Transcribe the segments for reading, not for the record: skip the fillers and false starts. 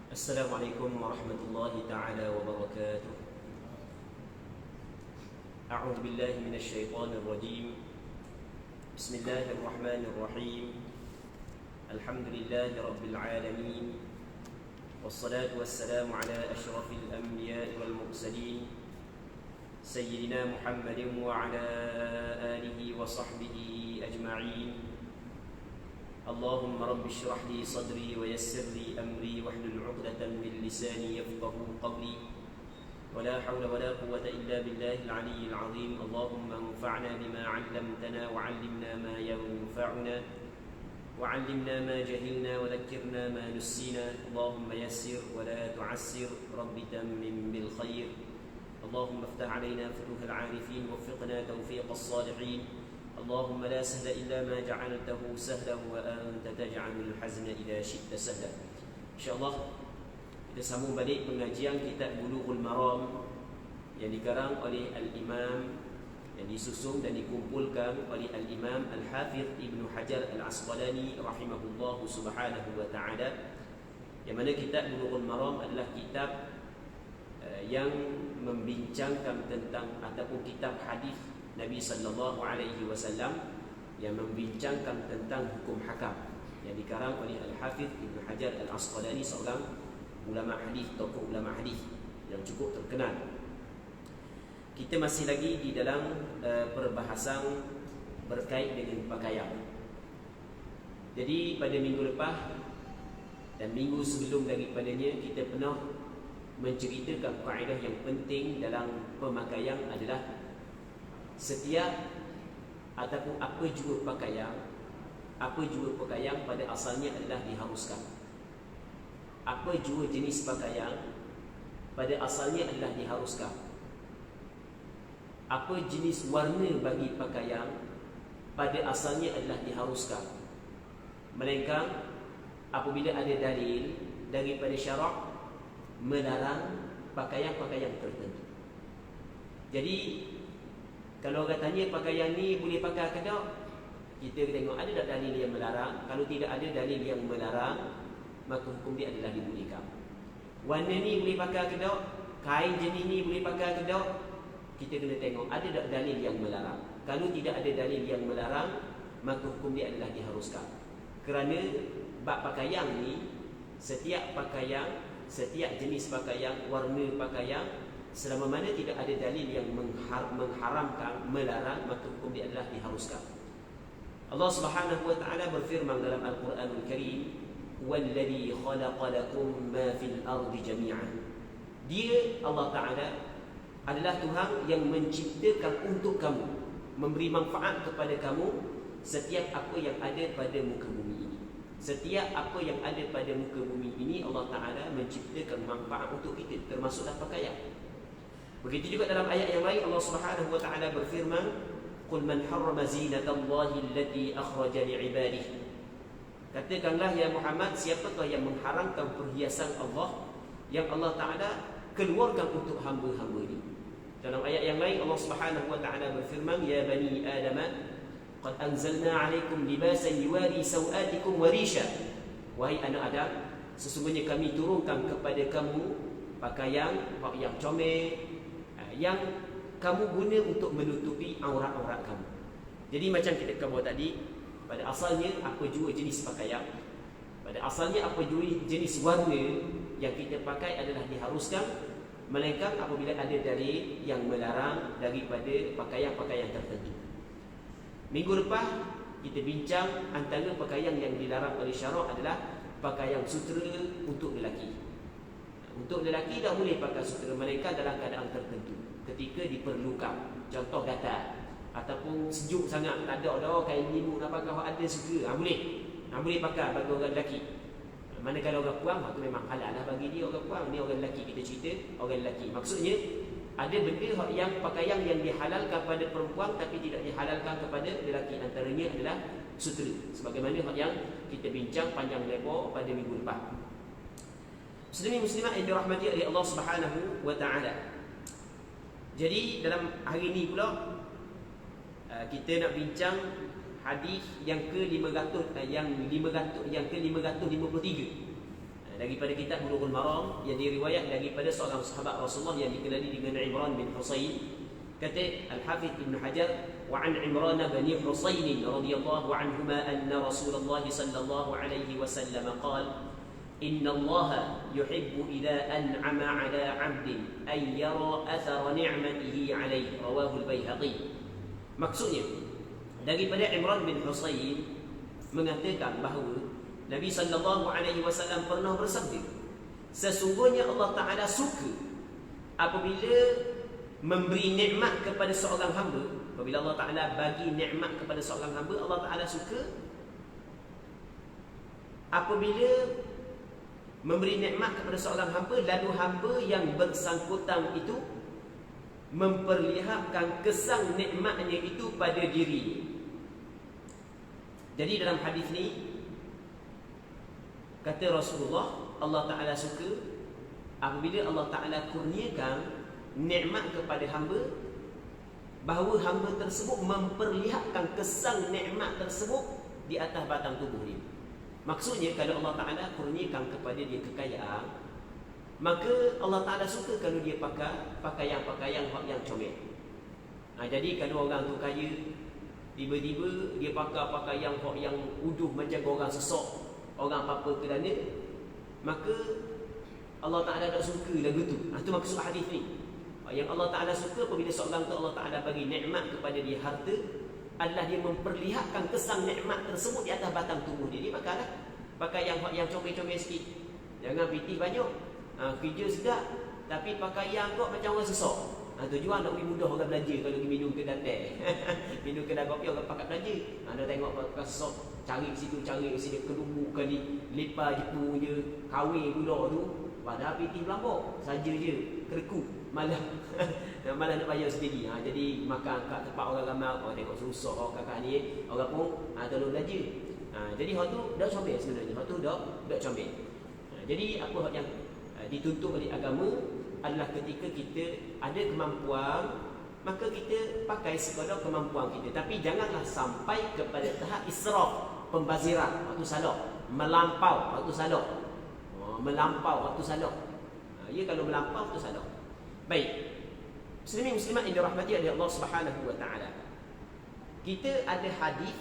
Assalamualaikum warahmatullahi taala wabarakatuh. A'udzu billahi minasy syaithanir rajim. Bismillahirrahmanirrahim. Alhamdulillahi rabbil alamin. Wassalatu wassalamu ala asyrafil anbiya'i wal mursalin sayyidina Muhammadin wa ala alihi wa sahbihi ajma'in. Allahumma rabbi shrah li sadri wa yassir li amri wahlul 'uqdatam min lisani yafqahu qawli. Wa la hawla wa la quwwata illa billahil 'aliyyil 'azim. Allahumma anfa'na bima 'allamtana wa 'allimna ma yanfa'una wa 'allimna ma jahilna wa dhakkirna ma nussina. Allahumma yassir wa la tu'assir, rabbi tammim bil khair. Allahumma iftah 'alaina futuhal 'arifin waffiqna tawfiqas salihin. اللهم لا سهل إلا ما جعلته سهلا وأنت تجعل الحزن إذا شئت سهلا. InsyaAllah kita sambung balik pengajian kitab Bulughul Maram yang dikarang oleh Al-Imam, yang disusun dan dikumpulkan oleh Al-Imam Al-Hafidh Ibn Hajar Al-Asqalani rahimahullahu subhanahu wa ta'ala, yang mana kitab Bulughul Maram adalah kitab yang membincangkan tentang ataupun kitab hadis Nabi sallallahu alaihi wasallam yang membincangkan tentang hukum hakam, yang dikarang oleh Al-Hafidh Ibn Hajar Al-Asqalani, seorang ulama hadis, tokoh ulama hadis yang cukup terkenal. Kita masih lagi di dalam perbahasan berkait dengan pakaian. Jadi pada minggu lepas dan minggu sebelum daripadanya kita pernah menceritakan kaedah yang penting dalam pemakaian adalah setiap ataupun apa jua pakaian pada asalnya adalah diharuskan. Apa jua jenis pakaian pada asalnya adalah diharuskan. Apa jenis warna bagi pakaian pada asalnya adalah diharuskan. Melainkan apabila ada dalil daripada syarak melarang pakaian-pakaian tertentu. Jadi kalau orang tanya pakaian ni boleh pakai ke tak, kita tengok ada tak dalil yang melarang. Kalau tidak ada dalil yang melarang, maka hukum dia adalah dibolehkan. Warna ni boleh pakai ke tak, kain jenis ni boleh pakai ke tak, kita kena tengok ada tak dalil yang melarang. Kalau tidak ada dalil yang melarang, maka hukum dia adalah diharuskan. Kerana bab pakaian ni, setiap pakaian, setiap jenis pakaian, warna pakaian, selama mana tidak ada dalil yang mengharamkan, melarang, maka hukum dia adalah diharuskan. Allah Subhanahu wa taala berfirman dalam Al-Quranul Karim, "Wallazi khalaqa lakum ma fil ardi jami'an." Dia Allah Taala adalah Tuhan yang menciptakan untuk kamu, memberi manfaat kepada kamu setiap apa yang ada pada muka bumi ini. Setiap apa yang ada pada muka bumi ini Allah Taala menciptakan manfaat untuk kita, termasuklah pakaian. Begitu juga dalam ayat yang lain Allah Subhanahu wa taala berfirman, "Qul man harrama zinatallahi allati akhraja li'ibadihi." Katakanlah ya Muhammad, siapakah yang mengharamkan perhiasan Allah yang Allah Taala keluarkan untuk hamba-hamba ini. Dalam ayat yang lain Allah Subhanahu wa taala berfirman, "Ya bani Adam, qad anzalna 'alaikum libasan yuwari sawatikum wa risha." Wahai anak Adam, sesungguhnya kami turunkan kepada kamu pakaian yang comel, yang kamu guna untuk menutupi aurat-aurat kamu. Jadi macam kita katakan tadi, pada asalnya apa jua jenis pakaian, pada asalnya apa jua jenis warna yang kita pakai adalah diharuskan, melainkan apabila ada dalil yang melarang daripada pakaian-pakaian tertentu. Minggu lepas kita bincang antara pakaian yang dilarang oleh syarak adalah pakaian sutera untuk lelaki. Untuk lelaki tak boleh pakai sutera, melainkan dalam keadaan tertentu, ketika diperlukan. Contoh gatal ataupun sejuk sangat, tak ada kain limu nak pakai, ada sutera, boleh pakai bagi orang lelaki. Manakala orang puang, itu memang halal lah bagi dia. Orang puang ni orang lelaki, kita cerita orang lelaki. Maksudnya ada benda yang pakaian yang dihalalkan pada perempuan tapi tidak dihalalkan kepada lelaki. Antaranya adalah sutera, sebagaimana yang kita bincang panjang lebar pada minggu lepas. Muslimin muslimat yang dirahmati oleh Allah Subhanahu wa taala. Jadi dalam hari ini pula kita nak bincang hadis yang ke-500 yang ke-553. daripada kitab Bulughul Maram yang diriwayat daripada seorang sahabat Rasulullah yang dikenali dengan Imran bin Husain. Kata Al-Hafidh Ibn Hajar, wa an Imran bin Husain radhiyallahu anhuma anna Rasulullah sallallahu alaihi wasallam qala inna Allah yuhibbu idza an'ama 'ala 'abdin ay yara athara ni'matihi 'alaihi, rawahu al-Baihaqi. Maksudnya daripada Imran bin Husain mengatakan bahawa Nabi sallallahu alaihi wasallam pernah bersabda, sesungguhnya Allah Taala suka apabila memberi nikmat kepada seorang hamba. Apabila Allah Taala bagi nikmat kepada seorang hamba, Allah Taala suka apabila memberi nikmat kepada seorang hamba, lalu hamba yang bersangkutan itu memperlihatkan kesan nikmatnya itu pada diri. Jadi dalam hadis ni kata Rasulullah, Allah Ta'ala suka apabila Allah Ta'ala kurniakan nikmat kepada hamba, bahawa hamba tersebut memperlihatkan kesan nikmat tersebut di atas batang tubuh dia. Maksudnya kalau Allah Ta'ala kurniakan kepada dia kekayaan, maka Allah Ta'ala suka kalau dia pakai pakaian-pakaian yang comel. Jadi kalau orang tu kaya, tiba-tiba dia pakai pakaian yang uduh macam orang sesok, orang apa-apa kerana, maka Allah Ta'ala tak suka lagu tu. Itu maksud hadis ni. Yang Allah Ta'ala suka apabila seorang tu Allah Ta'ala bagi nikmat kepada dia harta, adalah dia memperlihatkan kesan nikmat tersebut di atas batang tubuh dia. Dia pakailah pakaian yang comel-comel sikit. Jangan pitih banyak. Kerja sedap tapi pakaian kau macam orang sesok. Tujuan nak beri mudah orang belanja kalau pergi minum kedai teh. Minum kedai kopi orang pakat belanja. Anda tengok pakai sesok, cari situ cari sini, kedumbu kali lepas jipu je, kahwin pula tu. Padahal pitih Melampau saja je, kerku malah malah nak bayar sendiri. Jadi makan kat tempat orang ramai, orang tengok susah orang kakak ni, orang pun tolong belanja. Jadi hak tu dah comel sebenarnya. Hak tu dah comel. Jadi apa hak yang dituntut oleh agama adalah ketika kita ada kemampuan, maka kita pakai sekadar kemampuan kita. Tapi janganlah sampai kepada tahap israf, pembaziran, waktu salah, melampau waktu salah. Melampau waktu salah. Ya, kalau melampau waktu salah. Baik. Muslimin muslimat yang dirahmati oleh Allah Subhanahu wa taala. Kita ada hadis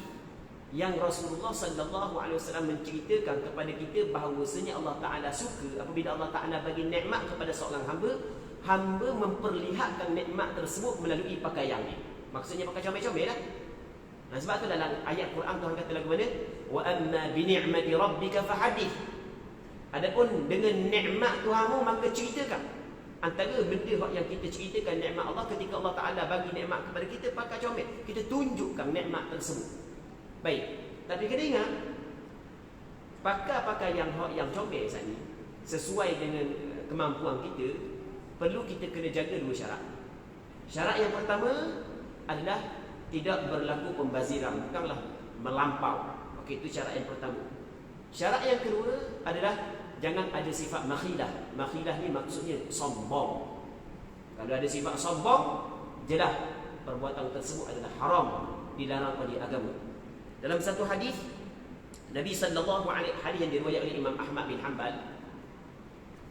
yang Rasulullah sallallahu alaihi wasallam menceritakan kepada kita bahawasanya Allah Taala suka apabila Allah Taala bagi nikmat kepada seorang hamba, hamba memperlihatkan nikmat tersebut melalui pakaiannya. Maksudnya pakai comel-comel lah. Sebab tu dalam ayat Quran Tuhan kata lagu mana? Wa amma bi ni'mati rabbika fahadith. Adapun dengan nikmat Tuhanmu maka ceritakan. Antara benda yang kita ceritakan nikmat Allah ketika Allah Taala bagi nikmat kepada kita, pakai comel, kita tunjukkan nikmat tersebut. Baik, tapi kena ingat, pakai yang comel saat ni sesuai dengan kemampuan kita, perlu kita kena jaga dua syarat. Syarat yang pertama adalah tidak berlaku pembaziran, bukanlah melampau. Okey, itu syarat yang pertama. Syarat yang kedua adalah jangan ada sifat makhilah. Makhilah ni maksudnya sombong. Kalau ada sifat sombong, jelas perbuatan tersebut adalah haram, dilarang oleh agama. Dalam satu hadis Nabi sallallahu alaihi hadis yang diriwayatkan oleh Imam Ahmad bin Hanbal,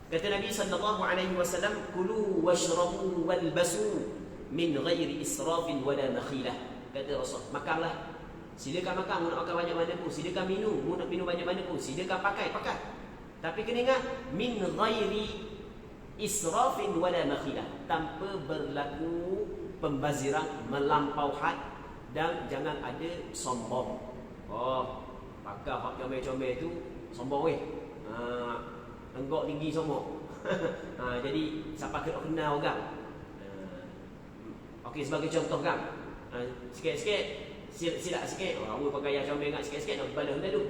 kata Nabi sallallahu alaihi wasallam, kulu washrabu walbasu min ghairi israfin wala makhilah. Kata Rasul, makanlah, silakan makan, mau nak makan banyak mana pun, silakan minum, mau nak minum banyak mana pun, silakan pakai. Tapi kena ingat, min ghairi israfin wala makhilah, tanpa berlaku pembaziran, melampau had, dan jangan ada sombong. Pakai hak comel-comel tu sombong weh. Tenggok tinggi sombong. Jadi siapa kena kenal orang. Okey, sebagai contoh kan. Sikit-sikit silap sikit. Awak pakai yang comel ingat sikit-sikit nak balas dulu.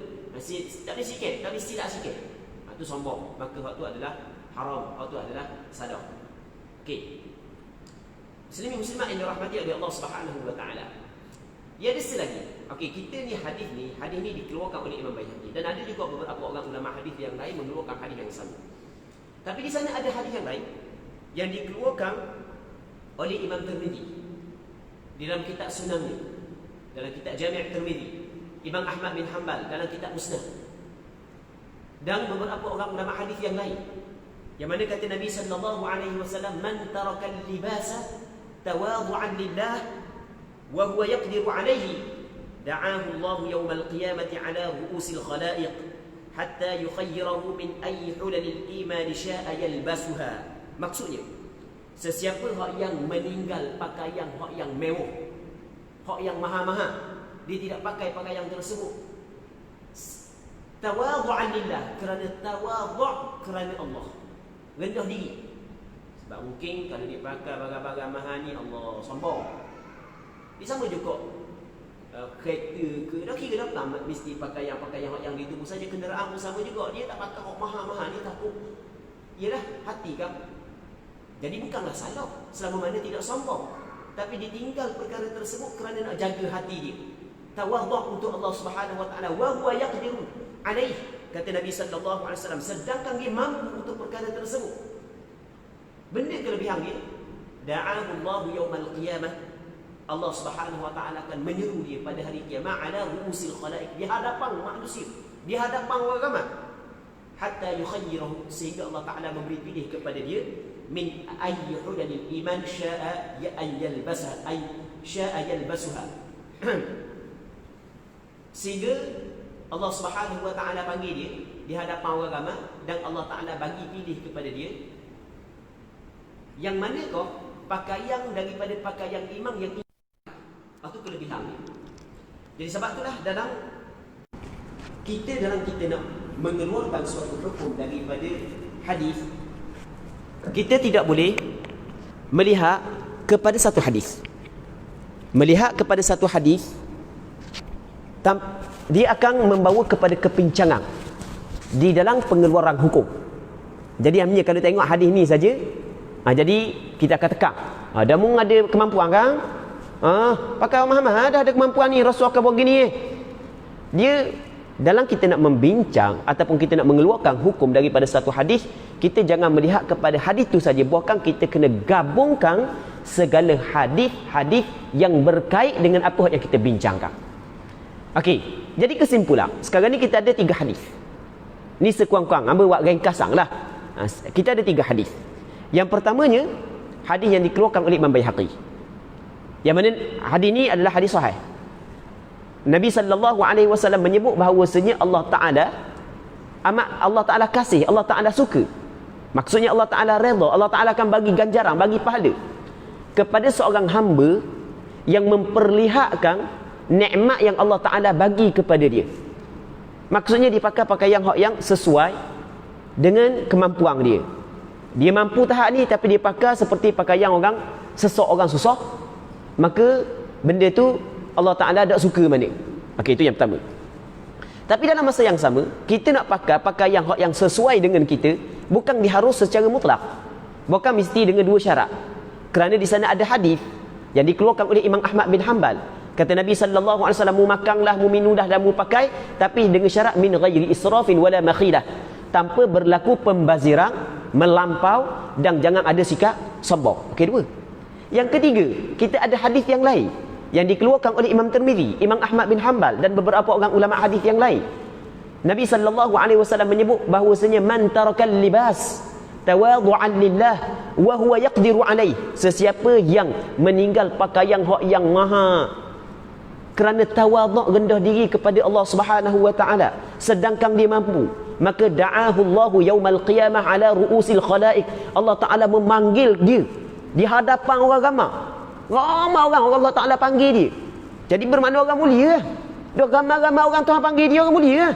Tak ada sikit, tapi silap sikit. Itu sombong. Maka hak tu adalah haram. Hak tu adalah sadah. Okey. Muslimin muslimat yang dirahmati oleh Allah Subhanahu wa taala. Ya, ada selagi. Okey, kita ni hadis ni dikeluarkan oleh Imam Baihaqi, dan ada juga beberapa orang ulama hadis yang lain mengeluarkan hadis yang sama. Tapi di sana ada hadis yang lain yang dikeluarkan oleh Imam Tirmizi di dalam kitab Sunannya, dalam kitab Jami' Tirmizi, Imam Ahmad bin Hanbal dalam kitab Musnad. dan beberapa orang ulama hadis yang lain, yang mana kata Nabi sallallahu alaihi wasallam, man taraka al-libasa tawadhu'an lillah wa huwa yaqdiru alaihi da'ahu Allah yawm al-qiyamati ala ru'usil khalaiq hatta yukhayyirahu min ayyi hulalil iman sya'a yalbasuha. Maksudnya, sesiapa hak yang meninggal pakaian hak yang mewah, hak yang mahal-mahal, dia tidak pakai pakaian tersebut, tawadhu'an lillah, kerana tawadhu' kerana Allah, rendah diri. Sebab mungkin kalau dia pakai barang-barang mahal ni, Allah sombong. Dia sama juga kereta ke, dah kira dah tamat mesti pakaian-pakaian yang di tubuh saja. Kenderaan pun sama juga, dia tak pakai mahal-mahal, dia takut ialah hati kan. Jadi bukanlah salah selama mana tidak sombong, tapi ditinggal perkara tersebut kerana nak jaga hati dia, tawadhu' untuk Allah Subhanahu wa taala. Wa huwa yaqdiru alaih, kata Nabi sallallahu alaihi wasallam, sedangkan dia mampu untuk perkara tersebut. Benda kelebihan dia, da'ahu Allah yaumal qiyamah, Allah Subhanahu wa taala akan menyeru dia pada hari kiamat, ala ru'usil khalaiq, di hadapan manusia, di hadapan orang ramai, hatta yukhayyirahu, sehingga Allah taala memberi pilih kepada dia, min ayyi hulalil iman sya'a an yalbasha, ay sya'a yalbasuha. Sehingga Allah Subhanahu wa taala panggil dia di hadapan orang ramai, dan Allah taala bagi pilih kepada dia yang mana kau pakaian daripada pakaian imam yang itu kelebihan dia. Jadi sebab itulah dalam kita nak mengeluarkan suatu hukum daripada hadis, kita tidak boleh melihat kepada satu hadis. Melihat kepada satu hadis, dia akan membawa kepada kepincangan di dalam pengeluaran hukum. Jadi hanya kalau tengok hadis ni saja, jadi kita akan tekak. Dah mung ada kemampuan kan? Pakai mahal-mahal dah ada kemampuan ni, Rasul akan buat gini. Dia dalam kita nak membincang ataupun kita nak mengeluarkan hukum daripada satu hadis, kita jangan melihat kepada hadis tu saja, bahkan kita kena gabungkan segala hadis-hadis yang berkait dengan apa yang kita bincangkan. Okey, jadi kesimpulan, sekarang ni kita ada 3 hadis. Ni sekurang-kurang hamba buat ringkasan lah. Kita ada 3 hadis. Yang pertamanya, hadis yang dikeluarkan oleh Imam Baihaqi, yang mana hadis ni adalah hadis sahih. Nabi sallallahu alaihi wasallam menyebut bahawasanya Allah Taala kasih, Allah Taala suka. Maksudnya Allah Taala redha, Allah Taala akan bagi ganjaran, bagi pahala kepada seorang hamba yang memperlihatkan nikmat yang Allah Taala bagi kepada dia. Maksudnya dia pakai pakaian yang sesuai dengan kemampuan dia. Dia mampu tahap ni tapi dia pakai seperti pakaian orang susah, maka benda tu Allah Ta'ala tak suka mana. Okey, itu yang pertama. Tapi dalam masa yang sama, kita nak pakai pakaian yang sesuai dengan kita, bukan diharus secara mutlak, bukan mesti dengan 2 syarat. Kerana di sana ada hadis yang dikeluarkan oleh Imam Ahmad bin Hanbal. Kata Nabi sallallahu alaihi wasallam, mu makanlah, mu minum dah dan mu pakai, tapi dengan syarat min ghairi israfin wala makhilah, tanpa berlaku pembaziran, melampau, dan jangan ada sikap sombong. Okey, 2. Yang ketiga, kita ada hadis yang lain yang dikeluarkan oleh Imam Tirmizi, Imam Ahmad bin Hanbal dan beberapa orang ulama hadis yang lain. Nabi sallallahu alaihi wasallam menyebut bahawasanya man tarakal libas tawadhu'an lillah wa huwa yaqdiru alaih, sesiapa yang meninggal pakaian yang mahal kerana tawadhu', rendah diri kepada Allah Subhanahu wa taala, sedangkan dia mampu, maka da'ahu Allahu yaumal qiyamah ala ru'usil khalaiq, Allah Taala memanggil dia di hadapan orang ramai. Ramai orang Allah Ta'ala panggil dia. Jadi bermakna orang mulia. Dia ramai-ramai orang Tuhan panggil dia, orang mulia.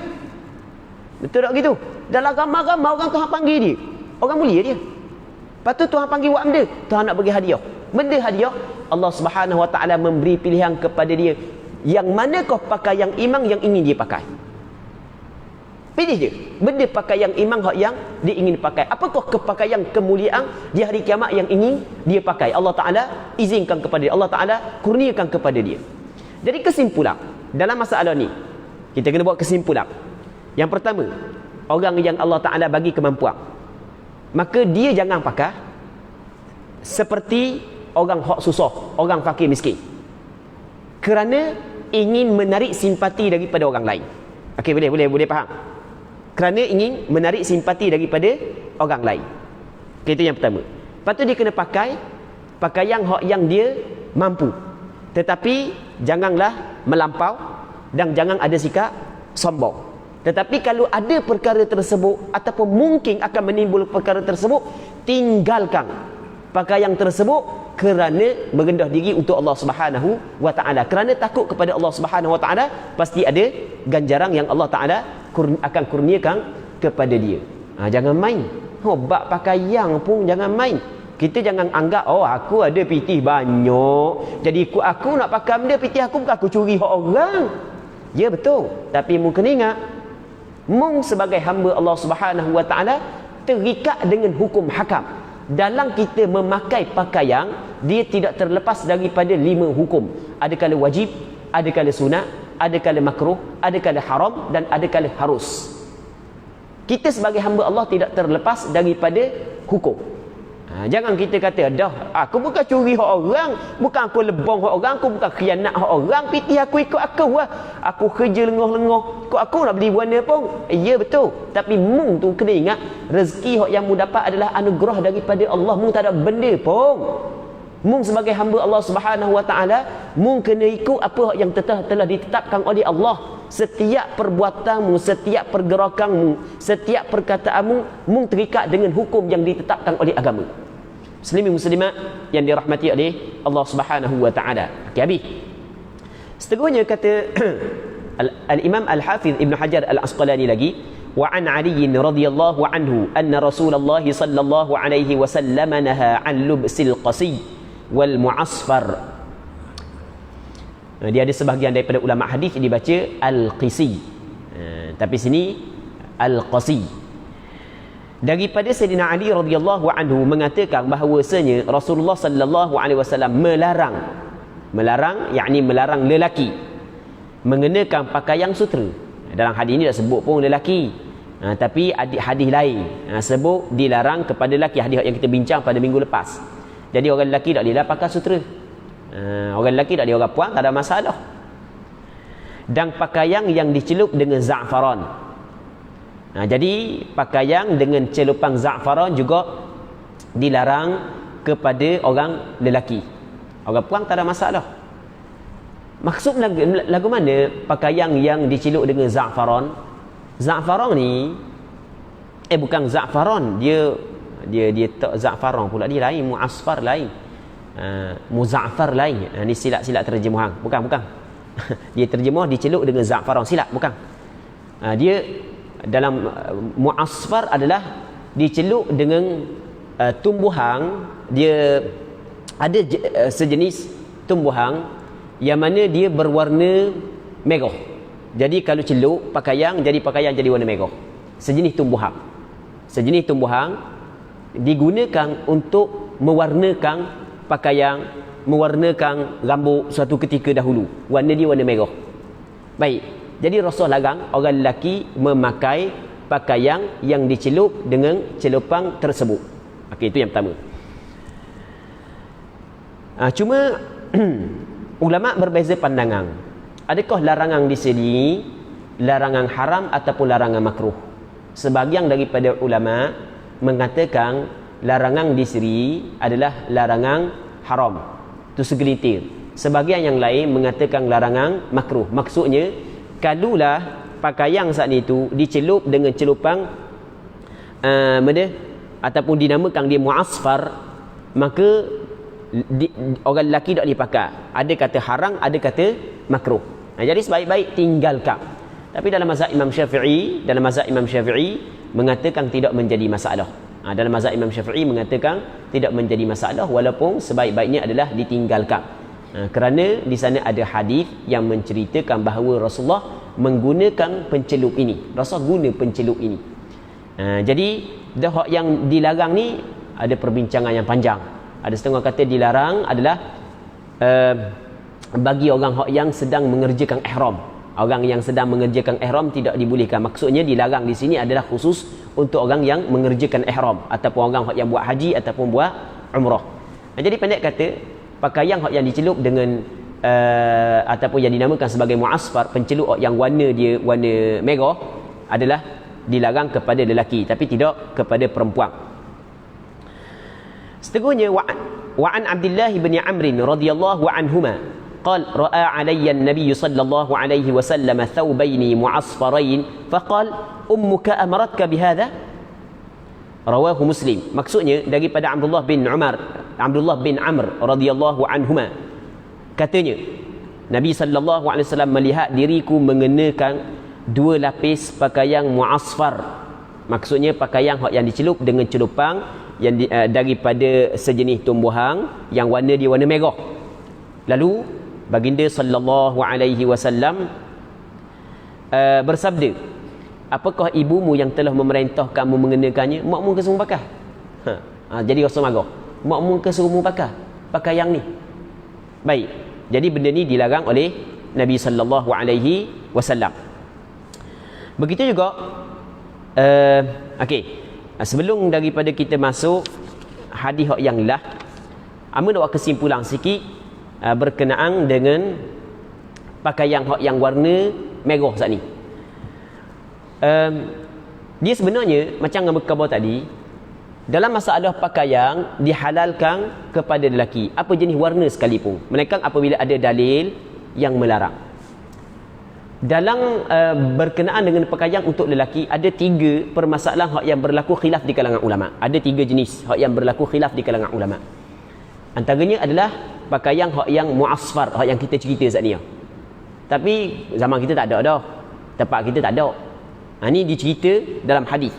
Betul tak gitu? Dalam ramai-ramai orang Tuhan panggil dia, orang mulia dia. Lepas tu Tuhan panggil buat benda, Tuhan nak bagi hadiah. Benda hadiah, Allah Subhanahu Wa Ta'ala memberi pilihan kepada dia, yang manakah pakaian imam yang ingin dia pakai. Pilih dia benda pakaian imam yang dia ingin pakai. Apakah kepakaian kemuliaan di hari kiamat yang ingin dia pakai? Allah Ta'ala izinkan kepada dia, Allah Ta'ala kurniakan kepada dia. Jadi kesimpulan dalam masalah ni, kita kena buat kesimpulan. Yang pertama, orang yang Allah Ta'ala bagi kemampuan, maka dia jangan pakai seperti orang hak susah, orang fakir miskin, kerana ingin menarik simpati daripada orang lain. Okey, boleh faham? kerana ingin menarik simpati daripada orang lain. Itu yang pertama. Lepas tu dia kena pakai pakaian yang dia mampu, tetapi janganlah melampau dan jangan ada sikap sombong. Tetapi kalau ada perkara tersebut ataupun mungkin akan menimbul perkara tersebut, tinggalkan pakaian tersebut kerana merendah diri untuk Allah Subhanahu wa taala. Kerana takut kepada Allah Subhanahu wa taala, pasti ada ganjaran yang Allah taala akan kurniakan kepada dia. Jangan main. Bab pakaian pun jangan main. Kita jangan anggap aku ada pitih banyak, jadi aku nak pakai benda pitih aku, bukan aku curi hak orang. Ya betul, tapi mungkin ingat mung sebagai hamba Allah Subhanahu wa taala terikat dengan hukum hakam. Dalam kita memakai pakaian, dia tidak terlepas daripada 5 hukum. Adakala wajib, adakala sunat, adakala makruh, adakala haram dan adakala harus. Kita sebagai hamba Allah tidak terlepas daripada hukum. Jangan kita kata, dah aku bukan curi hak orang, bukan aku lebong hak orang, aku bukan khianat hak orang, pitih aku ikut aku lah, aku kerja lengah-lengah, kok aku nak beli warna pun. Ya betul, tapi mung tu kena ingat, rezeki hak yang mu dapat adalah anugerah daripada Allah. Mung tak ada benda pun. Mung sebagai hamba Allah Subhanahu wa taala, mung kena ikut apa yang telah ditetapkan oleh Allah. Setiap perbuatanmu, setiap pergerakanmu, setiap perkataanmu, mung terikat dengan hukum yang ditetapkan oleh agama. Muslimin muslimat yang dirahmati oleh Allah Subhanahu wa taala. Okey, habis. Seterusnya kata Al-Imam Al-Hafiz Ibn Hajar Al-Asqalani lagi, wa an Ali radhiyallahu anhu anna Rasulullah sallallahu alaihi wasallam naha an lubsil qasi wal mu'asfar. Dia ada sebahagian daripada ulama hadis dibaca al-qisi, tapi sini al-qasi. Daripada Sayyidina Ali radhiyallahu anhu mengatakan bahawasanya Rasulullah sallallahu alaihi wasallam melarang yakni melarang lelaki mengenakan pakaian sutera. Dalam hadis ini tak sebut pun lelaki, tapi hadis lain sebut dilarang kepada lelaki. Hadis yang kita bincang pada minggu lepas. Jadi orang lelaki tak boleh pakai sutera. Orang lelaki tak boleh, orang puan tak ada masalah. Dan pakaian yang dicelup dengan za'faran. Jadi pakaian dengan celupan za'faran juga dilarang kepada orang lelaki. Orang puan tak ada masalah. Maksud lagu mana pakaian yang dicelup dengan za'faran? Za'faran ni bukan za'faran, dia tak za'faran pula, dia lain, mu'asfar lain. Muza'far lain. Ni silap terjemahan. Bukan. Dia terjemah dicelup dengan za'faran, silap, bukan. Dia dalam mu'asfar adalah dicelup dengan tumbuhan. Dia ada sejenis tumbuhan yang mana dia berwarna merah. Jadi kalau celup pakaian jadi warna merah. Sejenis tumbuhan digunakan untuk mewarnakan pakaian, mewarnakan rambut suatu ketika dahulu. Warna dia warna merah. Baik. Jadi Rasul larang orang lelaki memakai pakaian yang dicelup dengan celupan tersebut. Okey, itu yang pertama. Cuma ulama berbeza pandangan. Adakah larangan di sini larangan haram ataupun larangan makruh? Sebahagian daripada ulama mengatakan larangan di sini adalah larangan haram. Itu segelintir. Sebahagian yang lain mengatakan larangan makruh. Maksudnya, kalulah pakaian saat itu dicelup dengan celupan ataupun dinamakan dia mu'asfar, maka orang lelaki tak dipakai. Ada kata haram, ada kata makruh. Jadi sebaik-baik tinggalkan. Tapi dalam mazhab Imam Syafi'i mengatakan tidak menjadi masalah. Dalam mazhab Imam Syafi'i mengatakan tidak menjadi masalah, walaupun sebaik-baiknya adalah ditinggalkan. Kerana di sana ada hadis yang menceritakan bahawa Rasulullah menggunakan pencelup ini. Rasul guna pencelup ini. Jadi dah yang dilarang ni ada perbincangan yang panjang. Ada setengah kata dilarang adalah bagi orang yang sedang mengerjakan ihram. Orang yang sedang mengerjakan ihram tidak dibolehkan. Maksudnya dilarang di sini adalah khusus untuk orang yang mengerjakan ihram ataupun orang yang buat haji ataupun buat umrah. Jadi pendek kata, pakaian yang dicelup dengan ataupun yang dinamakan sebagai mu'asfar, pencelup yang warna dia warna merah, adalah dilarang kepada lelaki tapi tidak kepada perempuan. Seterusnya wa an Abdullah bin Amr radhiyallahu anhuma قال رأى علي النبي صلى الله عليه وسلم ثوبين معصفرين فقال أمك أمرتك بهذا رواه مسلم. Maksudnya daripada Abdullah bin Amr radhiyallahu anhuma, katanya Nabi sallallahu alaihi wasallam melihat diriku mengenakan 2 lapis pakaian muasfar. Maksudnya pakaian yang dicelup dengan celupang yang daripada sejenis tumbuhan yang warna dia warna merah. Lalu baginda sallallahu alaihi wasallam bersabda, apakah ibumu yang telah memerintah kamu mengenakannya? Makmu ke suruh pakai? Jadi rasa marah. Makmu ke suruh pakai pakaian ni? Baik. Jadi benda ni dilarang oleh Nabi sallallahu alaihi wasallam. Begitu juga sebelum daripada kita masuk hadis yang lah, amun nak kesimpulan sikit berkenaan dengan pakaian yang warna merah saat ni. Dia sebenarnya macam yang berkhabar tadi, dalam masalah pakaian dihalalkan kepada lelaki apa jenis warna sekalipun, melainkan apabila ada dalil yang melarang. Dalam berkenaan dengan pakaian untuk lelaki ada 3 permasalahan yang berlaku khilaf di kalangan ulama. Ada 3 jenis yang berlaku khilaf di kalangan ulama. Antaranya adalah pakaian yang muasfar, yang kita cerita saat ni. Tapi zaman kita tak ada dah. Tempat kita tak ada. Ini dicerita dalam hadis.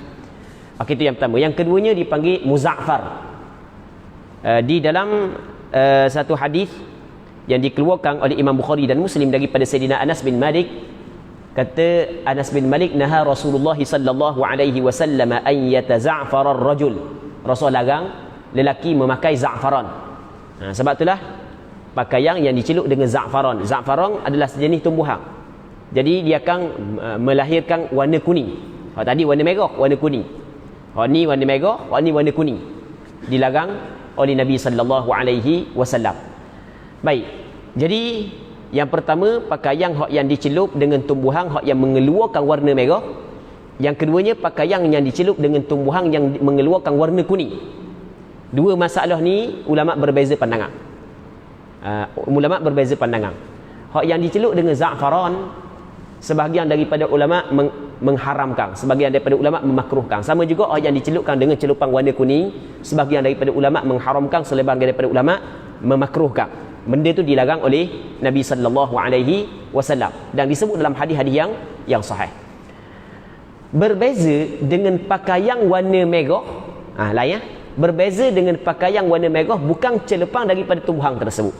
Itu yang pertama. Yang keduanya dipanggil muza'far. Di dalam satu hadis yang dikeluarkan oleh Imam Bukhari dan Muslim daripada Sayyidina Anas bin Malik, kata Anas bin Malik, naha Rasulullah sallallahu alaihi wasallam an yataza'fara ar-rajul. Rasul larang lelaki memakai za'faran. Sebab itulah pakaian yang dicelup dengan za'faran. Za'faran adalah sejenis tumbuhan. Jadi dia akan melahirkan warna kuning. Tadi warna merah, warna kuning. Ni warna merah, ni warna kuning. Dilarang oleh Nabi sallallahu alaihi wasallam. Baik. Jadi yang pertama pakaian yang dicelup dengan tumbuhan yang mengeluarkan warna merah. Yang keduanya pakaian yang dicelup dengan tumbuhan yang mengeluarkan warna kuning. 2 masalah ni ulama berbeza pandangan. Ulama berbeza pandangan. Yang dicelup dengan za'faran, sebahagian daripada ulama mengharamkan, sebahagian daripada ulama memakruhkan. Sama juga yang dicelupkan dengan celupan warna kuning, sebahagian daripada ulama mengharamkan, sebahagian daripada ulama memakruhkan. Benda tu dilarang oleh Nabi sallallahu alaihi wasallam dan disebut dalam hadis-hadis yang sahih. Berbeza dengan pakaian warna merah, lain berbeza dengan pakaian warna merah bukan celupan daripada tumbuhan tersebut.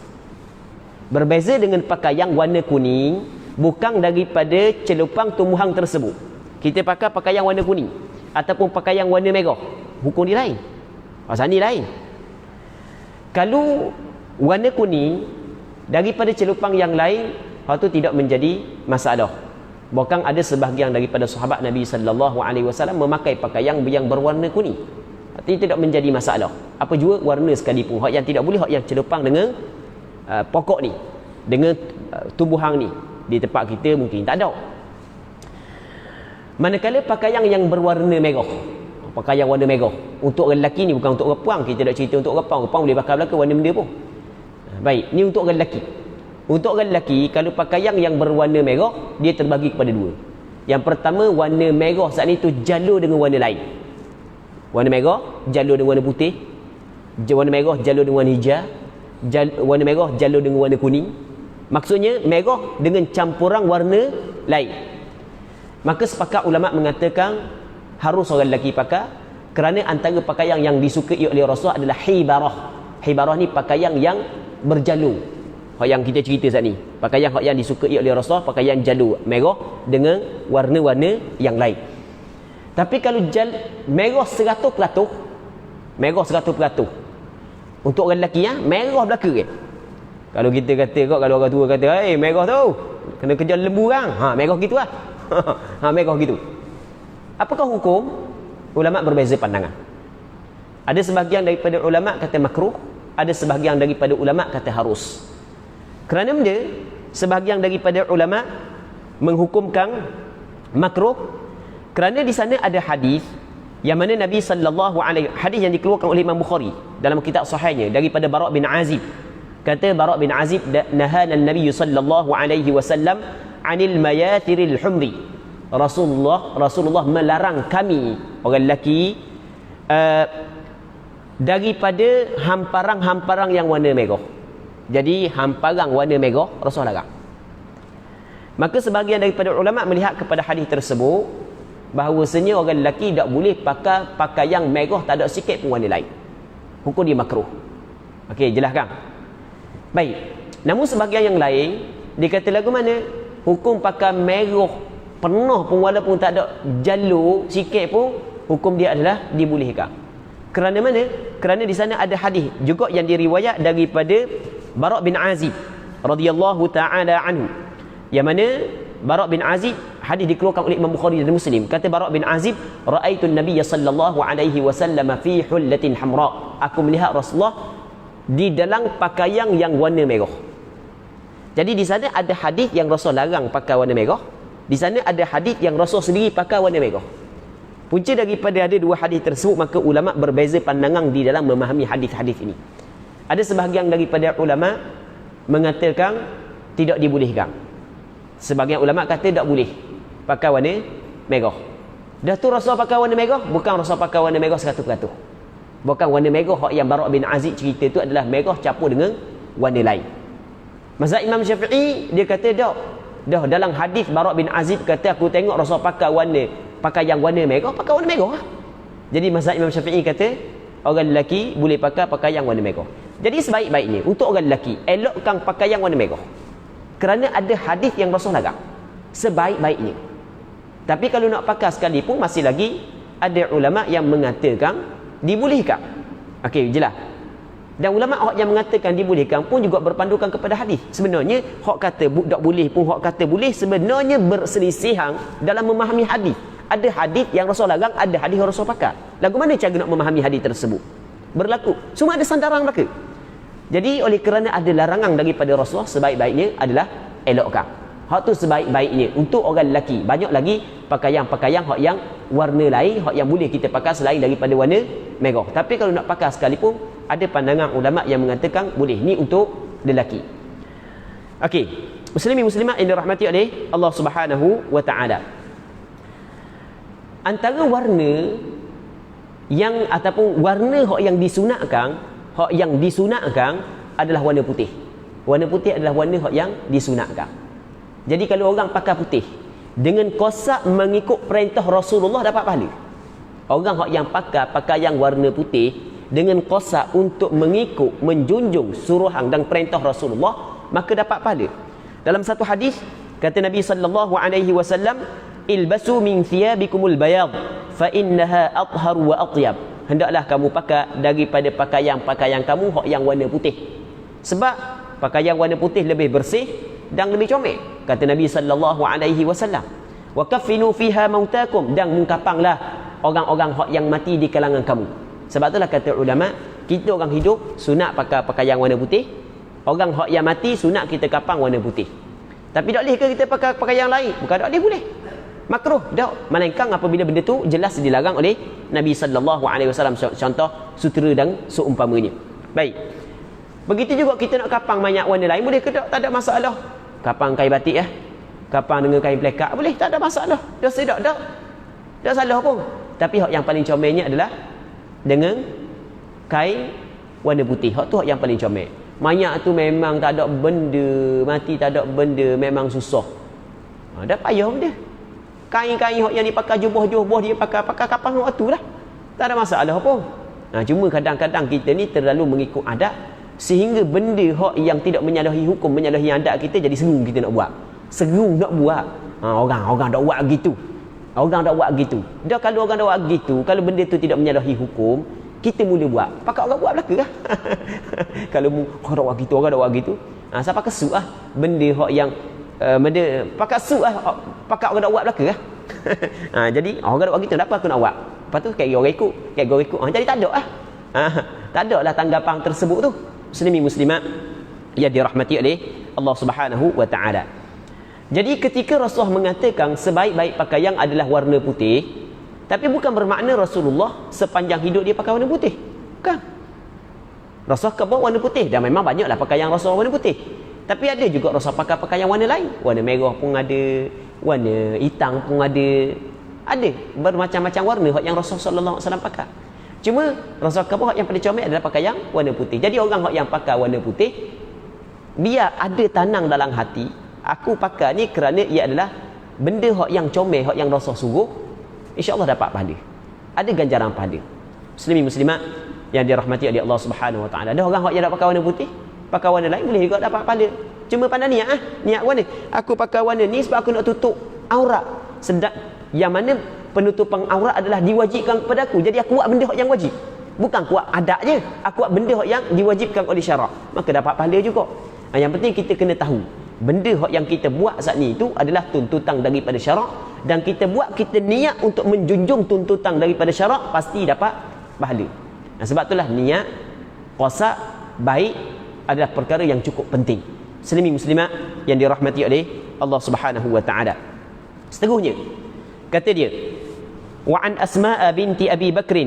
Berbeza dengan pakaian warna kuning bukan daripada celupan tumbuhan tersebut. Kita pakai pakaian warna kuning ataupun pakaian warna merah, hukum dia lain. Pasal ni lain. Kalau warna kuning daripada celupan yang lain, itu tidak menjadi masalah. Bahkan ada sebahagian daripada sahabat Nabi sallallahu alaihi wasallam memakai pakaian yang berwarna kuning. Itu tidak menjadi masalah. Apa jua warna sekalipun. Yang tidak boleh yang celupan dengan pokok ni, dengan tumbuhan ni. Di tempat kita mungkin tak ada. Manakala pakaian yang berwarna merah, pakaian warna merah untuk orang lelaki ni, bukan untuk orang perempuan. Kita tak cerita untuk orang perempuan. Orang perempuan boleh pakai belaka warna benda pun. Baik, ni untuk orang lelaki. Untuk orang lelaki, kalau pakaian yang berwarna merah, dia terbagi kepada 2. Yang pertama, warna merah saat ni tu jalur dengan warna lain. Warna merah jalur dengan warna putih, warna merah jalur dengan warna hijau, warna merah jalur dengan warna kuning. Maksudnya merah dengan campuran warna lain. Maka sepakat ulama mengatakan harus orang lelaki pakai, kerana antara pakaian yang disukai oleh Rasul adalah hibarah. Hibarah ni pakaian yang berjalur. Yang kita cerita saat ni, pakaian yang disukai oleh Rasul, pakaian jalur merah dengan warna-warna yang lain. Tapi kalau merah 100%, merah 100%. Untuk orang lelaki merah belaka kan. Kalau kita kata kalau orang tua kata, merah tu kena kejar lembu kan. Merah gitu lah. Merah gitu. Apakah hukum? Ulama berbeza pandangan. Ada sebahagian daripada ulama kata makruh, ada sebahagian daripada ulama kata harus. Kerana benda, sebahagian daripada ulama menghukumkan makruh Kerana di sana ada hadis yang mana Nabi sallallahu alaihi, hadis yang dikeluarkan oleh Imam Bukhari dalam kitab sahihnya daripada Bara' bin Azib. Kata Bara' bin Azib, nahana Nabi sallallahu alaihi wasallam 'anil mayatiril humri. Rasulullah melarang kami orang lelaki daripada hamparang-hamparang yang warna merah. Jadi hamparang warna merah Rasul larang. Maka sebahagian daripada ulama melihat kepada hadis tersebut bahawasanya orang lelaki tak boleh pakai pakaian merah tak ada sikit pun warna lain. Hukum dia makruh. Okey, jelas kan? Baik. Namun sebahagian yang lain dia kata lagu mana? Hukum pakai merah penuh pun walaupun tak ada jalur sikit pun hukum dia adalah dibolehkan. Kerana mana? Kerana di sana ada hadis juga yang diriwayat daripada Bara' bin Azib radhiyallahu taala anhu. Yang mana Bara' bin Azib, hadis dikeluarkan oleh Imam Bukhari dan Muslim. Kata Bara' bin Azib, ra'aitu an-nabiy sallallahu alaihi wasallam fi hullatin hamra. Aku melihat Rasulullah di dalam pakaian yang warna merah. Jadi di sana ada hadis yang Rasul larang pakai warna merah. Di sana ada hadis yang Rasul sendiri pakai warna merah. Punca daripada ada dua hadis tersebut, maka ulama berbeza pandangan di dalam memahami hadis-hadis ini. Ada sebahagian daripada ulama mengatakan tidak dibolehkan. Sebahagian ulama kata tak boleh pakai warna merah. Dah tu Rasul pakai warna merah, bukan Rasul pakai warna merah 100%. Bukan warna merah yang Bara' bin Azib cerita tu adalah merah campur dengan warna lain. Mazhab Imam Syafi'i dia kata dah dalam hadis Bara' bin Azib kata aku tengok Rasul pakai yang warna merah, pakai warna merah. Jadi mazhab Imam Syafi'i kata orang lelaki boleh pakai pakaian warna merah. Jadi sebaik-baiknya untuk orang lelaki elokkan pakaian warna merah. Kerana ada hadis yang Rasul larang. Sebaik-baiknya. Tapi kalau nak pakai sekali pun masih lagi ada ulama yang mengatakan dibolehkan. Okey, jelas. Dan ulama yang mengatakan dibolehkan pun juga berpandukan kepada hadis. Sebenarnya hak kata tak boleh pun hak kata boleh sebenarnya berselisihan dalam memahami hadis. Ada hadis yang Rasul larang, ada hadis yang Rasul pakai. Lagu mana cara nak memahami hadis tersebut? Berlaku. Semua ada sandaran mereka. Jadi oleh kerana ada larangan daripada Rasulullah, sebaik-baiknya adalah elokkan. Hak tu sebaik-baiknya untuk orang lelaki. Banyak lagi pakaian-pakaian hak yang warna lain, hak yang boleh kita pakai selain daripada warna merah. Tapi kalau nak pakai sekalipun, ada pandangan ulama yang mengatakan boleh. Ni untuk lelaki. Okey. Muslimin muslimat yang dirahmati oleh Allah Subhanahu wa taala. Antara warna yang ataupun warna hak yang disunatkan adalah warna putih. Warna putih adalah warna hak yang disunatkan. Jadi kalau orang pakai putih dengan kosak mengikut perintah Rasulullah dapat pahala. Orang hak yang pakai pakaian warna putih dengan kosak untuk mengikut, menjunjung suruhan dan perintah Rasulullah, maka dapat pahala. Dalam satu hadis kata Nabi sallallahu alaihi wasallam, ilbasu min thiyabikumul bayad fa innaha athhar wa atyab. Hendaklah kamu pakai daripada pakaian-pakaian kamu hak yang warna putih. Sebab pakaian warna putih lebih bersih dan lebih comel, kata Nabi sallallahu alaihi wasallam. Wa kaffinu fiha mautakum, dan mengkapanglah orang-orang hak yang mati di kalangan kamu. Sebab itulah kata ulama, kita orang hidup sunat pakai pakaian warna putih, orang hak yang mati sunat kita kapang warna putih. Tapi tak boleh ke kita pakai pakaian lain? Bukan tak boleh, boleh. Makruh tak, melainkan apabila benda tu jelas dilarang oleh Nabi sallallahu alaihi wasallam, contoh sutera dan seumpamanya. Baik. Begitu juga kita nak kapang mayat warna lain, boleh ke tak? Tak ada masalah. Kapang kain batik kapang dengan kain plekat boleh, tak ada masalah. Dosa tak salah pun. Tapi hak yang paling comelnya adalah dengan kain warna putih. Hak tu hak yang paling comel. Mayat tu memang tak ada benda, mati tak ada benda, memang susah. Dah payah benda. Kain-kain yang dipakai jubah-jubah dia pakai kapang waktu lah. Tak ada masalah pun. Cuma kadang-kadang kita ni terlalu mengikut adat sehingga benda hak yang tidak menyalahi hukum, menyalahi adat kita jadi seru kita nak buat. Seru nak buat. Orang dak buat gitu. Orang dak buat gitu. Dah kalau orang dak buat gitu, kalau benda tu tidak menyalahi hukum, kita mula buat. Pakat orang buat belaka lah. Kalau orang dak buat gitu, orang dak buat gitu. Siapa kesuk lah benda hak yang benda pakat suk lah, pakat orang dak buat belaka lah. Jadi orang dak buat gitu, kenapa aku nak buat? Lepas tu kayak orang ikut. Jadi tak ada lah. Tak ada lah tanggapan tersebut tu. Muslimin muslimat yang dirahmati oleh Allah Subhanahu wa taala. Jadi ketika Rasulullah mengatakan sebaik-baik pakaian adalah warna putih, tapi bukan bermakna Rasulullah sepanjang hidup dia pakai warna putih. Bukan. Rasulullah kebau warna putih, dan memang banyaklah pakaian Rasulullah warna putih. Tapi ada juga Rasulullah pakai pakaian warna lain. Warna merah pun ada, warna hitam pun ada. Ada bermacam-macam warna yang Rasulullah SAW pakai. Cuma Rasulullah kebau yang paling comel adalah pakaian warna putih. Jadi orang yang pakai warna putih, biar ada tanang dalam hati, aku pakai ni kerana ia adalah benda yang comel, yang Rasul suruh, insya-Allah dapat pahala. Ada ganjaran pahala. Muslimin muslimat yang dirahmati oleh Allah Subhanahu Wa Taala. Ada orang yang nak pakai warna putih, pakai warna lain boleh juga dapat pahala. Cuma pandai niat niat warna. Aku pakai warna ni sebab aku nak tutup aurat. Sedap yang mana penutupan aurat adalah diwajibkan kepada aku. Jadi aku buat benda yang wajib. Bukan kuat adat je. Aku buat benda yang diwajibkan oleh syarak. Maka dapat pahala juga. Yang penting kita kena tahu benda yang kita buat saat ni itu adalah tuntutan daripada syarak, dan kita buat, kita niat untuk menjunjung tuntutan daripada syarak, pasti dapat pahala. Sebab itulah niat qasad baik adalah perkara yang cukup penting. Muslimin muslimat yang dirahmati oleh Allah Subhanahu wa taala. Seterusnya kata dia, wa an Asma binti Abi Bakr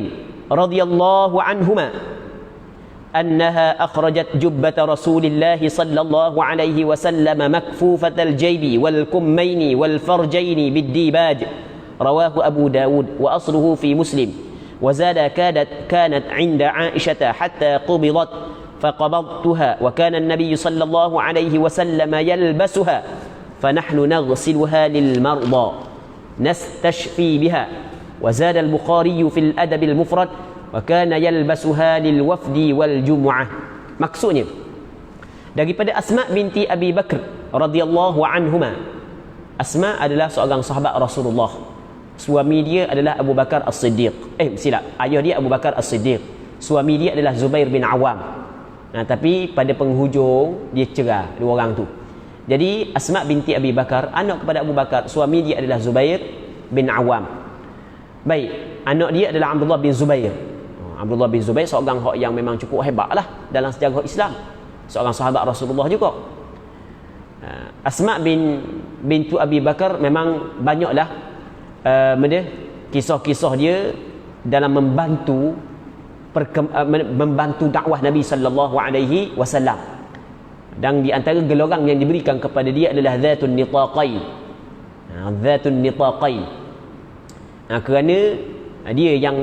radhiyallahu anhuma أنها أخرجت جبة رسول الله صلى الله عليه وسلم مكفوفة الجيب والكمين والفرجين بالديباج. رواه أبو داود وأصله في مسلم. وزاد كانت عند عائشة حتى قبضت فقبضتها، وكان النبي صلى الله عليه وسلم يلبسها فنحن نغسلها للمرضى نستشفي بها. وزاد البخاري في الأدب المفرد wa kana yalbasuha lil wafdi wal jumu'ah. Maksudnya daripada Asma binti Abi Bakr radhiyallahu anhuma. Asma adalah seorang sahabat Rasulullah. Suami dia adalah Abu Bakar As-Siddiq. Silap, ayah dia Abu Bakar As-Siddiq. Suami dia adalah Zubair bin Awam. Tapi pada penghujung dia cerai dua orang tu. Jadi Asma binti Abi Bakar, anak kepada Abu Bakar, suami dia adalah Zubair bin Awam. Baik, anak dia adalah Abdullah bin Zubair. Abdullah bin Zubair seorang yang memang cukup hebat lah dalam sejarah Islam, seorang sahabat Rasulullah juga. Asma bintu Abi Bakar memang banyaklah kisah-kisah dia dalam membantu dakwah Nabi sallallahu alaihi wasallam. Dan di antara gelarang yang diberikan kepada dia adalah Zatun Nitaqain. Zatun Nitaqain. Kerana dia yang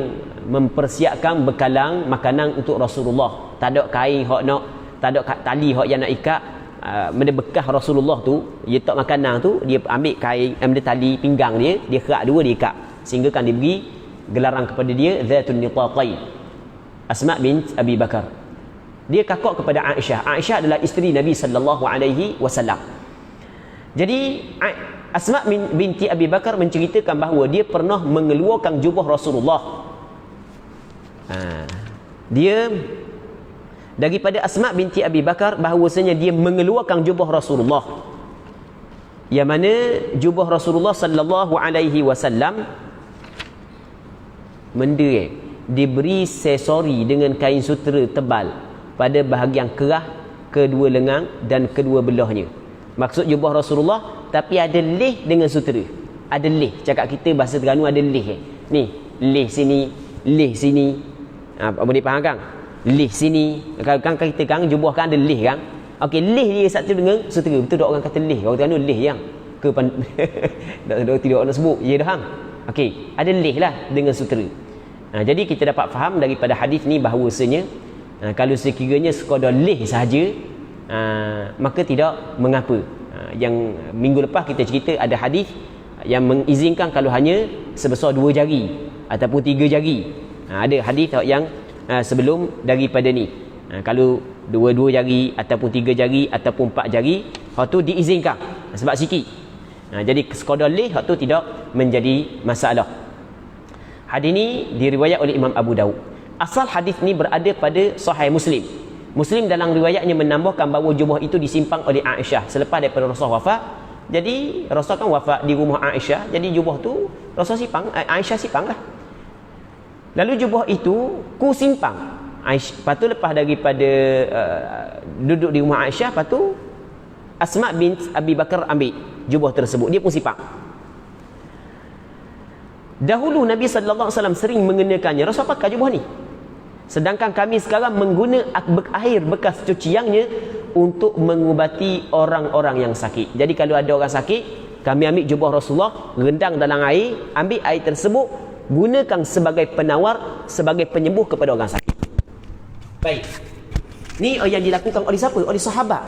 mempersiapkan bekalan makanan untuk Rasulullah. Tak ada kain tak ada tali yang nak ikat bekas Rasulullah tu, dia tak makanan tu, dia ambil kain, ambil tali pinggang dia kerak dua, dia ikat, sehingga kan diberi gelaran kepada dia Zatun Nitaqain. Asma bint Abi Bakar, dia kakak kepada Aisyah. Aisyah adalah isteri Nabi sallallahu alaihi wasallam. Jadi Asma binti Abi Bakar menceritakan bahawa dia pernah mengeluarkan jubah Rasulullah. Dia daripada Asma binti Abi Bakar bahawasanya dia mengeluarkan jubah Rasulullah, yang mana jubah Rasulullah sallallahu alaihi wasallam diberi sesori dengan kain sutera tebal pada bahagian kerah, kedua lengan dan kedua belahnya. Maksud jubah Rasulullah tapi ada leh dengan sutera. Ada leh, cakap kita bahasa Terengganu ada leh. Ni, leh sini, leh sini. Boleh faham kan? Leh sini. Kan kita kan jubah kan ada leh kan? Okey, leh dia satu dengan sutera. Betul tak orang kata leh? Orang Terengganu leh yang ke tidak nak sebut. Ya dah hang. Okey, ada leh lah dengan sutera. Jadi kita dapat faham daripada hadis ni bahawasanya kalau sekiranya sekadar leh sahaja, maka tidak mengapa. Yang minggu lepas kita cerita ada hadis yang mengizinkan kalau hanya sebesar 2 jari ataupun 3 jari. Ada hadis yang sebelum daripada ni, kalau 2 jari ataupun 3 jari ataupun 4 jari, hak tu diizinkan sebab sikit. Jadi sekadar leh hak tu tidak menjadi masalah. Hadis ni diriwayat oleh Imam Abu Daud. Asal hadis ni berada pada Sahih Muslim. Muslim dalam riwayatnya menambahkan bahawa jubah itu disimpan oleh Aisyah selepas daripada Rasul wafat. Jadi Rasul kan wafat di rumah Aisyah, jadi jubah tu Rasul simpan, Aisyah simpan lah. Lalu jubah itu ku simpan Aisyah. Lepas tu lepas daripada duduk di rumah Aisyah, lepas tu Asma bint Abi Bakar ambil. jubah tersebut. Dia pun sifat. Dahulu Nabi sallallahu alaihi wasallam sering mengenakannya. Rasul pakai jubah ni. Sedangkan kami sekarang mengguna air bekas cuciannya untuk mengubati orang-orang yang sakit. Jadi kalau ada orang sakit, kami ambil jubah Rasulullah, rendang dalam air, ambil air tersebut, gunakan sebagai penawar, sebagai penyembuh kepada orang sakit. Baik. Ni yang dilakukan oleh siapa? Oleh sahabat.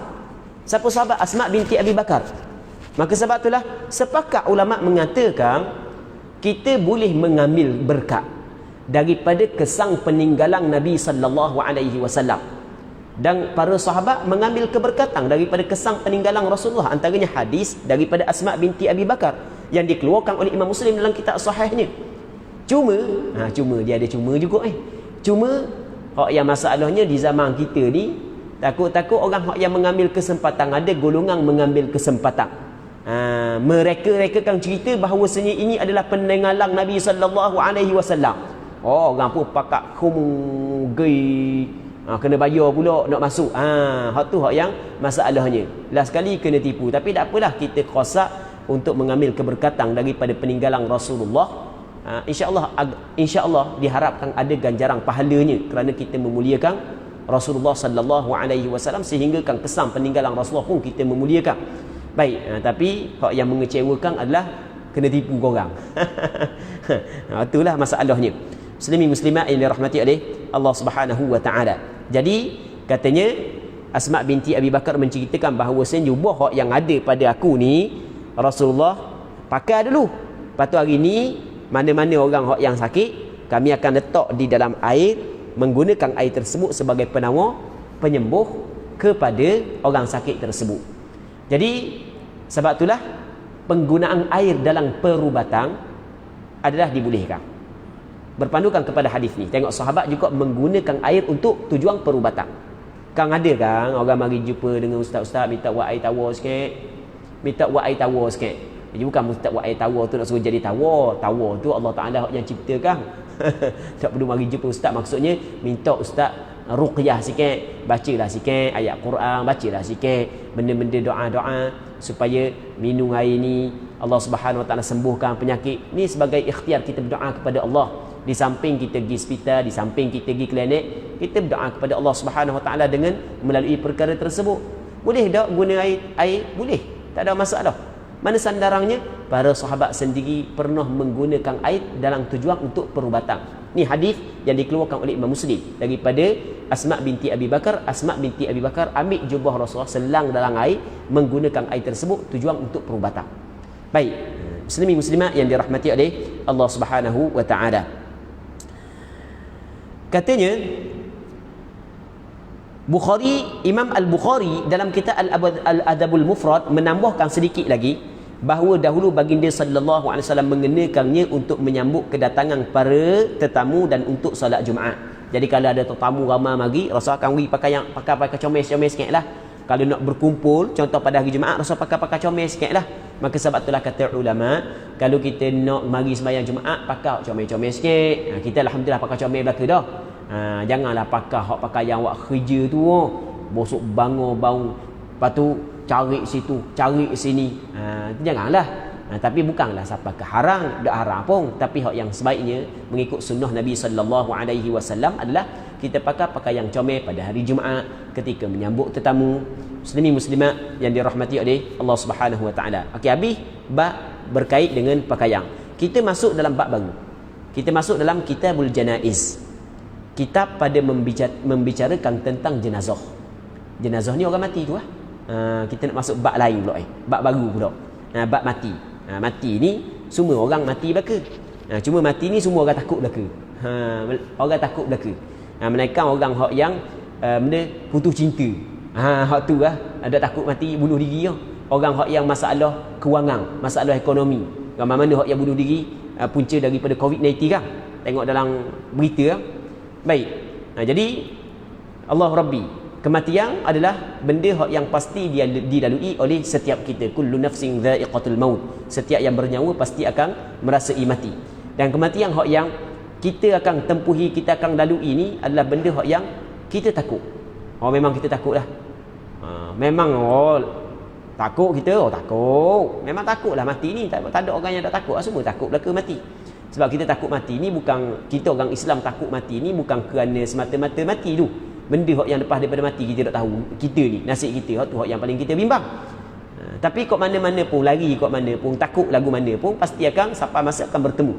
Siapa sahabat? Asma binti Abi Bakar. Maka sebab itulah sepakat ulama mengatakan kita boleh mengambil berkat daripada kesang peninggalan Nabi sallallahu alaihi wasallam, dan para sahabat mengambil keberkatan daripada kesang peninggalan Rasulullah. Antaranya hadis daripada Asma binti Abi Bakar yang dikeluarkan oleh Imam Muslim dalam kitab sahihnya. Cuma dia ada cuma juga Cuma hak yang masalahnya di zaman kita ni, takut-takut orang hak yang mengambil kesempatan, ada golongan mengambil kesempatan. Mereka kan cerita bahawasanya ini adalah peninggalan Nabi sallallahu alaihi wasallam. Orang pun pakak gay, kena bayar pula nak masuk. Hak tu hak yang masalahnya. Last sekali kena tipu. Tapi tak apalah, kita khosak untuk mengambil keberkatan daripada peninggalan Rasulullah. InsyaAllah diharapkan ada ganjaran pahalanya kerana kita memuliakan Rasulullah sallallahu alaihi wasallam, sehingga kan kesan peninggalan Rasulullah pun kita memuliakan. Baik, tapi hak yang mengecewakan adalah kena tipu korang. Itulah masalahnya. Muslimin muslimat yang dirahmati oleh Allah Subhanahu wa taala. Jadi katanya Asma binti Abi Bakar menceritakan bahawasanya jubah hak yang ada pada aku ni Rasulullah pakai dulu. Lepas tu hari ni mana-mana orang hak yang sakit, kami akan letak di dalam air, menggunakan air tersebut sebagai penawar, penyembuh kepada orang sakit tersebut. Jadi sebab itulah penggunaan air dalam perubatan adalah dibolehkan. Berpandukan kepada hadis ni, tengok sahabat juga menggunakan air untuk tujuan perubatan. Kan ada kan orang mari jumpa dengan ustaz-ustaz, minta buat air tawar sikit, Jadi bukan minta buat air tawar tu nak suruh jadi tawar tu Allah Ta'ala yang ciptakan. Tak perlu mari jumpa ustaz, maksudnya minta ustaz ruqyah sikit, bacalah sikit ayat Quran, bacalah sikit benda-benda doa-doa supaya minum air ni Allah Subhanahu Wa Ta'ala sembuhkan penyakit ni. Sebagai ikhtiar kita berdoa kepada Allah. Di samping kita pergi hospital, di samping kita pergi klinik, kita berdoa kepada Allah Subhanahu Wa Ta'ala dengan melalui perkara tersebut. Boleh tak guna air? Boleh, tak ada masalah. Mana sandarannya? Para sahabat sendiri pernah menggunakan air dalam tujuan untuk perubatan. Ni hadis yang dikeluarkan oleh Imam Muslim daripada Asma binti Abi Bakar. Asma binti Abi Bakar ambil jubah Rasulullah, selang dalam air, menggunakan air tersebut tujuan untuk perubatan. Baik, muslimin muslimat yang dirahmati oleh Allah Subhanahu wa taala. Katanya Imam Al-Bukhari dalam kitab Al-Adabul Mufrad menambahkan sedikit lagi bahawa dahulu baginda sallallahu alaihi wasallam mengenakannya untuk menyambut kedatangan para tetamu dan untuk solat Jumaat. Jadi kalau ada tetamu ramai mari, Rasul akan pakai comel-comel sikitlah. Kalau nak berkumpul, contoh pada hari Jumaat, Rasul pakai comel sikitlah. Maka sebab itulah kata ulama, kalau kita nak mari sembahyang Jumaat, pakai comel-comel sikit. Kita alhamdulillah pakai comel belaka dah. Janganlah pakai yang awak kerja tu bosok bangun bau, lepas tu cari situ, cari sini. Janganlah. Tapi bukanlah siapa keharam, tak haram pun, tapi hak yang sebaiknya mengikut sunnah Nabi sallallahu alaihi wasallam adalah kita pakai yang comel pada hari Jumaat ketika menyambut tetamu. Muslimin muslimat yang dirahmati oleh Allah Subhanahu wa taala. Okey, habis bab berkait dengan pakaian. Kita masuk dalam bab baru. Kita masuk dalam Kitabul Janaiz. Kitab pada membicarakan tentang jenazah. Jenazah ni orang mati tu kita nak masuk bab lain pula bab baru pula. Bab mati. Mati ni semua orang mati belaka. Cuma mati ni semua orang takut belaka. Orang takut belaka. Melainkan orang hak yang benda putus cinta. Hak tu ada takut mati bunuh diri. Orang hak yang masalah kewangan, masalah ekonomi. Ramai mana hak yang bunuh diri punca daripada COVID-19 kan. Tengok dalam berita kan. Baik. Jadi Allah Rabbi, kematian adalah benda yang pasti dilalui oleh setiap kita. Kullu nafsin dha'iqatul maut. Setiap yang bernyawa pasti akan merasai mati. Dan kematian yang kita akan tempuhi, kita akan lalui ini adalah benda yang kita takut. Memang kita takut lah. Memang Takut kita, oh takut. Memang takutlah mati ni. Tak ada orang yang tak takut. Semua takut belaka mati. Sebab kita takut mati ni bukan, kita orang Islam takut mati ni bukan kerana semata-mata mati tu. Benda yang lepas daripada mati kita tak tahu. Kita ni, nasib kita tu yang paling kita bimbang. Tapi kok mana-mana pun, lari kok mana pun, takut lagu mana pun, pasti akan sampai masa akan bertemu.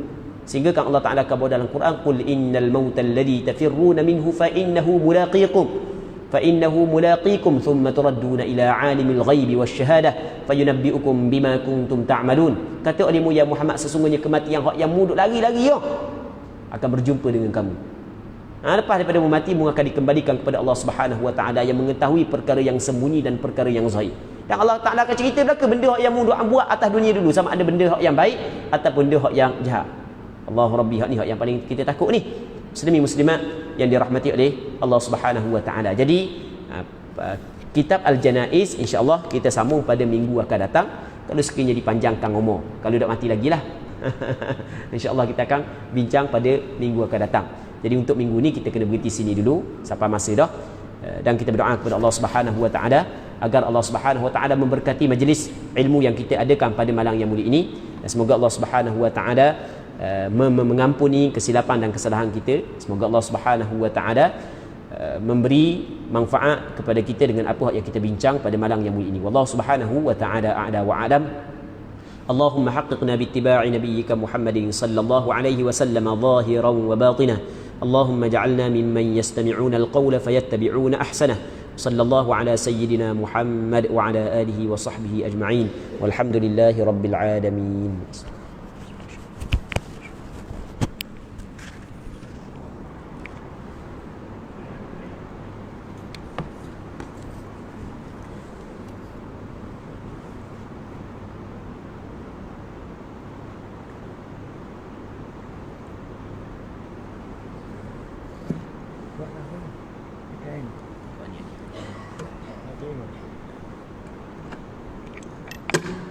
Sehingga kan Allah Ta'ala kabar dalam Quran, qul innal mautal ladzi tafirruna minhu fa innahu mulaqikum. فإنه ملاقيكم ثم تردون إلى عالم الغيب والشهادة فينبئكم بما كنتم تعملون. Kata olehmu ya Muhammad, sesungguhnya kematian yang mu duk lari-lari akan berjumpa dengan kamu. Lepas daripada mati, mu akan dikembalikan kepada Allah Subhanahu Wa Taala yang mengetahui perkara yang sembunyi dan perkara yang zahir. Dan Allah Taala akan cerita belaka benda yang mu duk buat atas dunia dulu, sama ada benda yang baik ataupun benda yang jahat. Allahu Rabbi, hak ni hak yang paling kita takut ni. Muslimin muslimat yang dirahmati oleh Allah Subhanahu Wa Taala. Jadi kitab Al-Janaiz insya-Allah kita sambung pada minggu akan datang. Kalau sekiranya dipanjangkan umur, kalau dah mati lagi lah. Insya-Allah kita akan bincang pada minggu akan datang. Jadi untuk minggu ni kita kena berhenti sini dulu sampai masa dah. Dan kita berdoa kepada Allah Subhanahu Wa Taala agar Allah Subhanahu Wa Taala memberkati majlis ilmu yang kita adakan pada malam yang mulia ini. Dan semoga Allah Subhanahu Wa Taala mengampuni kesilapan dan kesalahan kita. Semoga Allah Subhanahu Wa Taala memberi manfaat kepada kita dengan apa yang kita bincang pada malam yang mulia ini. Wallahu Subhanahu Wa Taala a'la wa a'lam. Allahumma haqqiqna bittiba'i nabiyyika Muhammadin sallallahu alaihi wasallam zahiran wa batinah. Allahumma ja'alna mimman yastami'una al-qawla fayattabi'una ahsanah. Sallallahu ala sayyidina Muhammad wa ala alihi wa sahbihi ajma'in. Walhamdulillahi rabbil alamin. Okay.